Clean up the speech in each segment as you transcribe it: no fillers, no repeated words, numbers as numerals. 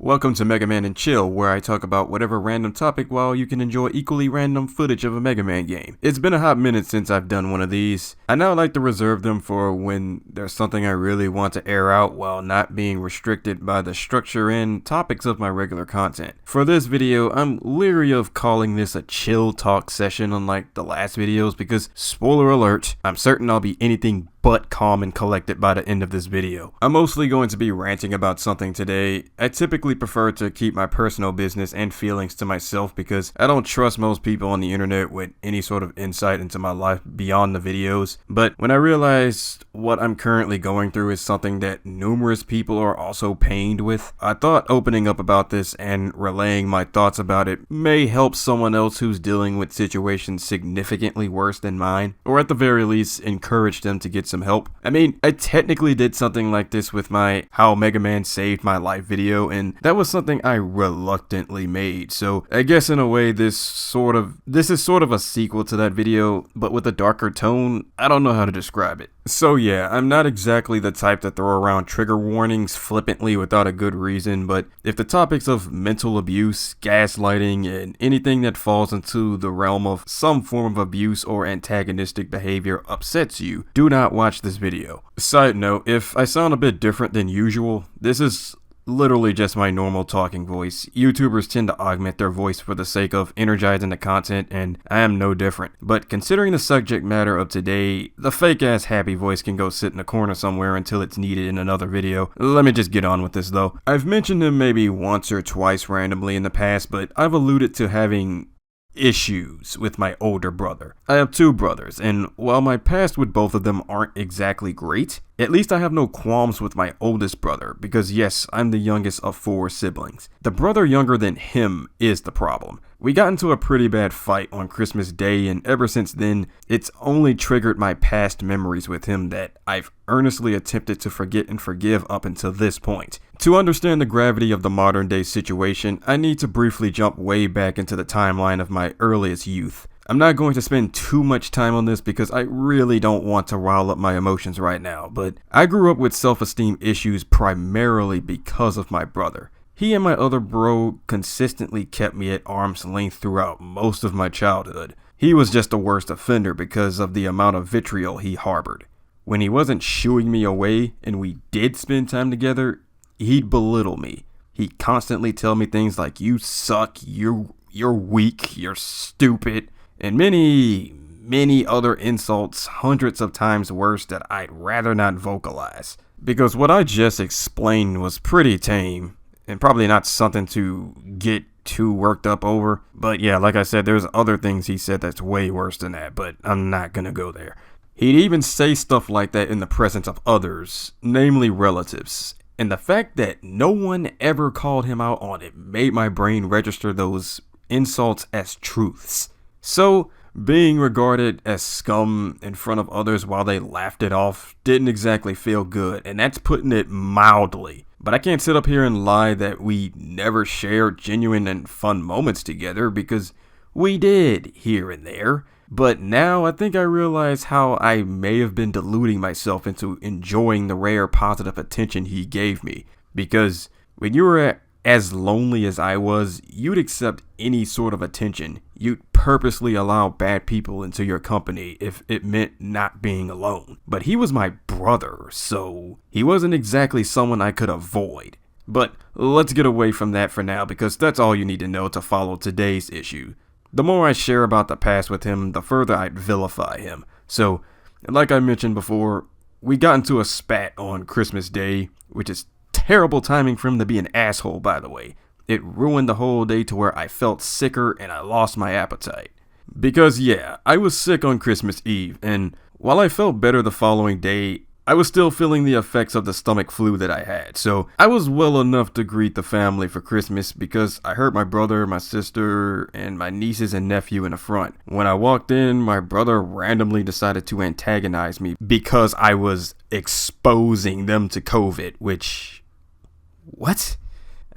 Welcome to Mega Man and Chill, where I talk about whatever random topic while you can enjoy equally random footage of a Mega Man game. It's been a hot minute since I've done one of these. I now like to reserve them for when there's something I really want to air out while not being restricted by the structure and topics of my regular content. For this video, I'm leery of calling this a chill talk session unlike the last videos because, spoiler alert, I'm certain I'll be anything but calm and collected by the end of this video. I'm mostly going to be ranting about something today. I typically prefer to keep my personal business and feelings to myself because I don't trust most people on the internet with any sort of insight into my life beyond the videos. But when I realized what I'm currently going through is something that numerous people are also pained with, I thought opening up about this and relaying my thoughts about it may help someone else who's dealing with situations significantly worse than mine, or at the very least encourage them to get some help. I mean, I technically did something like this with my How Mega Man Saved My Life video, and that was something I reluctantly made, so I guess in a way this is sort of a sequel to that video, but with a darker tone. I don't know how to describe it. So yeah, I'm not exactly the type to throw around trigger warnings flippantly without a good reason, but if the topics of mental abuse, gaslighting, and anything that falls into the realm of some form of abuse or antagonistic behavior upsets you, do not watch this video. Side note, if I sound a bit different than usual, this is literally just my normal talking voice. YouTubers tend to augment their voice for the sake of energizing the content, and I am no different. But considering the subject matter of today, the fake ass happy voice can go sit in a corner somewhere until it's needed in another video. Let me just get on with this though. I've mentioned him maybe once or twice randomly in the past, but I've alluded to having issues with my older brother. I have two brothers, and while my past with both of them aren't exactly great, at least I have no qualms with my oldest brother, because yes, I'm the youngest of 4 siblings. The brother younger than him is the problem. We got into a pretty bad fight on Christmas Day, and ever since then, it's only triggered my past memories with him that I've earnestly attempted to forget and forgive up until this point. To understand the gravity of the modern day situation, I need to briefly jump way back into the timeline of my earliest youth. I'm not going to spend too much time on this because I really don't want to rile up my emotions right now, but I grew up with self-esteem issues primarily because of my brother. He and my other bro consistently kept me at arm's length throughout most of my childhood. He was just the worst offender because of the amount of vitriol he harbored. When he wasn't shooing me away and we did spend time together, he'd belittle me. He'd constantly tell me things like, "You suck, you're weak, you're stupid," and many other insults hundreds of times worse that I'd rather not vocalize. Because what I just explained was pretty tame, and probably not something to get too worked up over. But yeah, like I said, there's other things he said that's way worse than that, but I'm not gonna go there. He'd even say stuff like that in the presence of others, namely relatives. And the fact that no one ever called him out on it made my brain register those insults as truths. So, being regarded as scum in front of others while they laughed it off didn't exactly feel good, and that's putting it mildly. But I can't sit up here and lie that we never shared genuine and fun moments together, because we did here and there. But now I think I realize how I may have been deluding myself into enjoying the rare positive attention he gave me. Because when you were as lonely as I was, you'd accept any sort of attention. You'd purposely allow bad people into your company if it meant not being alone. But he was my brother, so he wasn't exactly someone I could avoid. But let's get away from that for now, because that's all you need to know to follow today's issue. The more I share about the past with him, the further I'd vilify him. So, like I mentioned before, we got into a spat on Christmas Day, which is terrible timing for him to be an asshole, by the way. It ruined the whole day to where I felt sicker and I lost my appetite. Because yeah, I was sick on Christmas Eve, and while I felt better the following day, I was still feeling the effects of the stomach flu that I had. So I was well enough to greet the family for Christmas because I heard my brother, my sister, and my nieces and nephew in the front. When I walked in, my brother randomly decided to antagonize me because I was exposing them to COVID, which... what?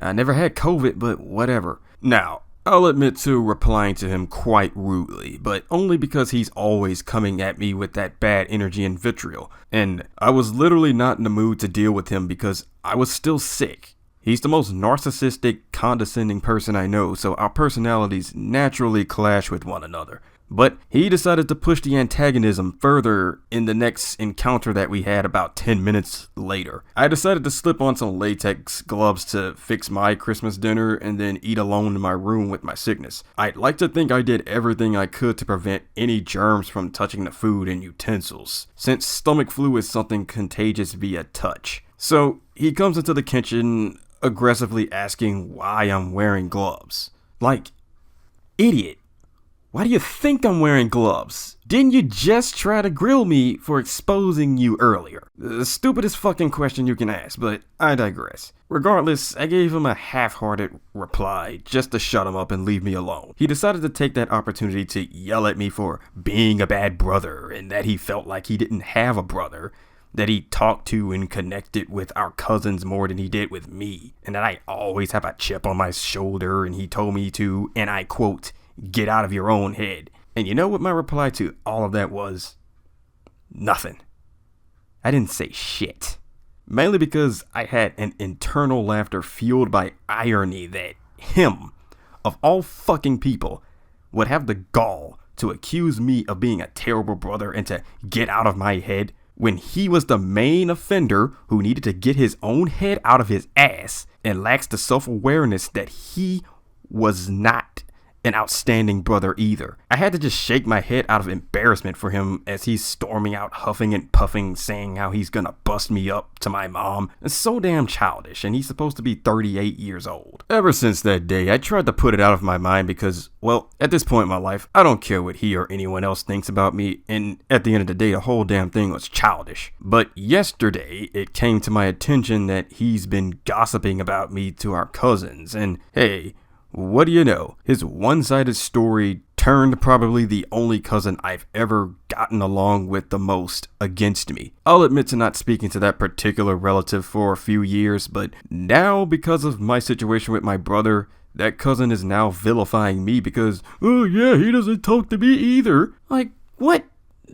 I never had COVID, but whatever. Now, I'll admit to replying to him quite rudely, but only because he's always coming at me with that bad energy and vitriol. And I was literally not in the mood to deal with him because I was still sick. He's the most narcissistic, condescending person I know, so our personalities naturally clash with one another. But he decided to push the antagonism further in the next encounter that we had about 10 minutes later. I decided to slip on some latex gloves to fix my Christmas dinner and then eat alone in my room with my sickness. I'd like to think I did everything I could to prevent any germs from touching the food and utensils, since stomach flu is something contagious via touch. So he comes into the kitchen aggressively asking why I'm wearing gloves. Like, idiot. Why do you think I'm wearing gloves? Didn't you just try to grill me for exposing you earlier? The stupidest fucking question you can ask, but I digress. Regardless, I gave him a half-hearted reply just to shut him up and leave me alone. He decided to take that opportunity to yell at me for being a bad brother and that he felt like he didn't have a brother, that he talked to and connected with our cousins more than he did with me, and that I always have a chip on my shoulder, and he told me to, and I quote, get out of your own head. And you know what my reply to all of that was? Nothing. I didn't say shit. Mainly because I had an internal laughter fueled by irony that him, of all fucking people, would have the gall to accuse me of being a terrible brother and to get out of my head when he was the main offender who needed to get his own head out of his ass and lacks the self-awareness that he was not an outstanding brother either. I had to just shake my head out of embarrassment for him as he's storming out huffing and puffing, saying how he's gonna bust me up to my mom. It's so damn childish, and he's supposed to be 38 years old. Ever since that day, I tried to put it out of my mind because, well, at this point in my life, I don't care what he or anyone else thinks about me, and at the end of the day, the whole damn thing was childish. But yesterday, it came to my attention that he's been gossiping about me to our cousins, and hey, what do you know? His one-sided story turned probably the only cousin I've ever gotten along with the most against me. I'll admit to not speaking to that particular relative for a few years, but now because of my situation with my brother, that cousin is now vilifying me because, oh yeah, he doesn't talk to me either. Like, what?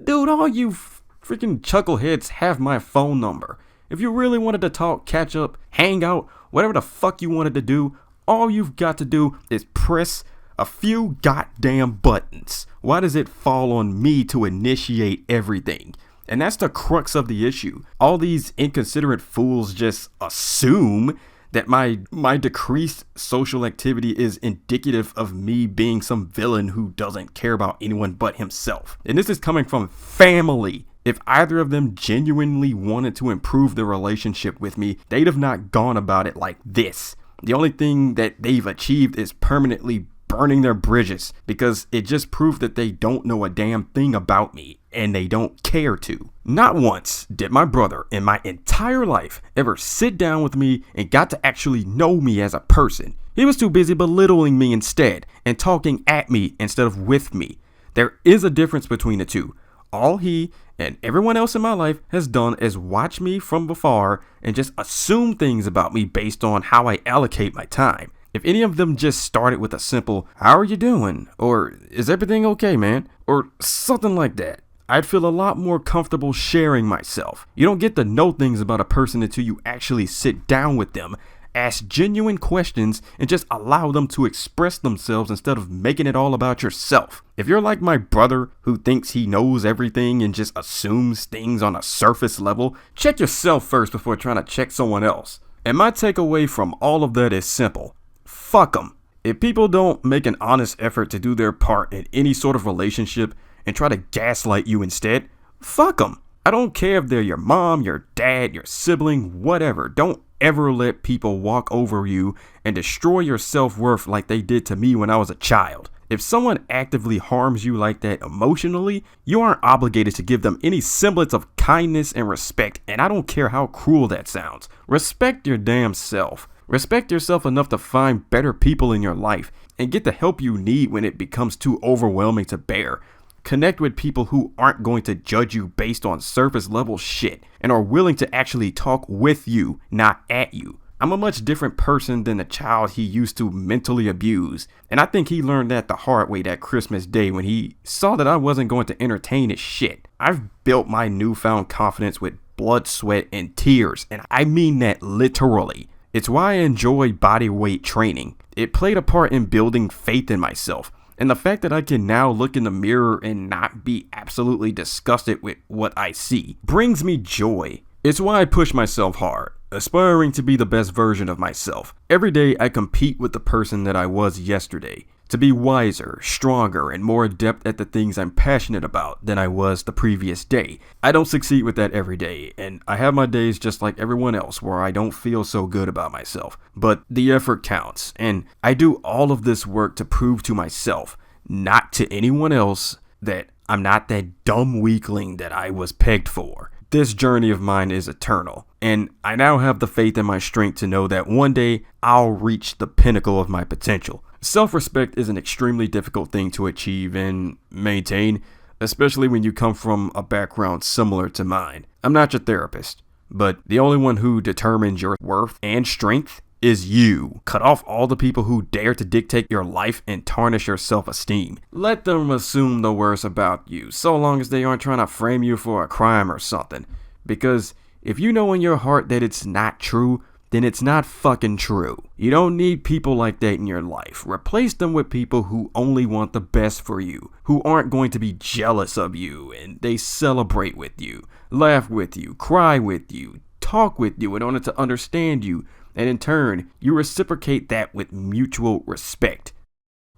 Dude, all you freaking chuckleheads have my phone number. If you really wanted to talk, catch up, hang out, whatever the fuck you wanted to do, all you've got to do is press a few goddamn buttons. Why does it fall on me to initiate everything? And that's the crux of the issue. All these inconsiderate fools just assume that my decreased social activity is indicative of me being some villain who doesn't care about anyone but himself. And this is coming from family. If either of them genuinely wanted to improve the relationship with me, they'd have not gone about it like this. The only thing that they've achieved is permanently burning their bridges because it just proved that they don't know a damn thing about me and they don't care to. Not once did my brother in my entire life ever sit down with me and got to actually know me as a person. He was too busy belittling me instead and talking at me instead of with me. There is a difference between the two. All he and everyone else in my life has done is watch me from afar and just assume things about me based on how I allocate my time. If any of them just started with a simple, how are you doing? Or is everything okay, man? Or something like that, I'd feel a lot more comfortable sharing myself. You don't get to know things about a person until you actually sit down with them, ask genuine questions, and just allow them to express themselves instead of making it all about yourself. If you're like my brother who thinks he knows everything and just assumes things on a surface level, check yourself first before trying to check someone else. And my takeaway from all of that is simple. Fuck them. If people don't make an honest effort to do their part in any sort of relationship and try to gaslight you instead, fuck them. I don't care if they're your mom, your dad, your sibling, whatever. Don't ever let people walk over you and destroy your self-worth like they did to me when I was a child. If someone actively harms you like that emotionally, you aren't obligated to give them any semblance of kindness and respect, and I don't care how cruel that sounds. Respect your damn self. Respect yourself enough to find better people in your life and get the help you need when it becomes too overwhelming to bear. Connect with people who aren't going to judge you based on surface level shit and are willing to actually talk with you, not at you. I'm a much different person than the child he used to mentally abuse, and I think he learned that the hard way that Christmas Day when he saw that I wasn't going to entertain his shit. I've built my newfound confidence with blood, sweat, and tears, and I mean that literally. It's why I enjoy body weight training. It played a part in building faith in myself. And the fact that I can now look in the mirror and not be absolutely disgusted with what I see brings me joy. It's why I push myself hard, aspiring to be the best version of myself. Every day I compete with the person that I was yesterday, to be wiser, stronger, and more adept at the things I'm passionate about than I was the previous day. I don't succeed with that every day, and I have my days just like everyone else where I don't feel so good about myself. But the effort counts, and I do all of this work to prove to myself, not to anyone else, that I'm not that dumb weakling that I was pegged for. This journey of mine is eternal, and I now have the faith in my strength to know that one day I'll reach the pinnacle of my potential. Self-respect is an extremely difficult thing to achieve and maintain, especially when you come from a background similar to mine. I'm not your therapist, but the only one who determines your worth and strength is you. Cut off all the people who dare to dictate your life and tarnish your self-esteem. Let them assume the worst about you, so long as they aren't trying to frame you for a crime or something. Because if you know in your heart that it's not true, then it's not fucking true. You don't need people like that in your life. Replace them with people who only want the best for you, who aren't going to be jealous of you, and they celebrate with you, laugh with you, cry with you, talk with you in order to understand you, and in turn, you reciprocate that with mutual respect.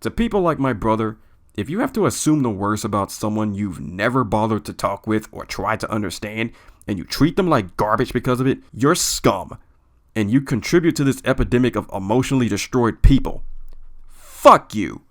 To people like my brother, if you have to assume the worst about someone you've never bothered to talk with or try to understand, and you treat them like garbage because of it, you're scum. And you contribute to this epidemic of emotionally destroyed people. Fuck you.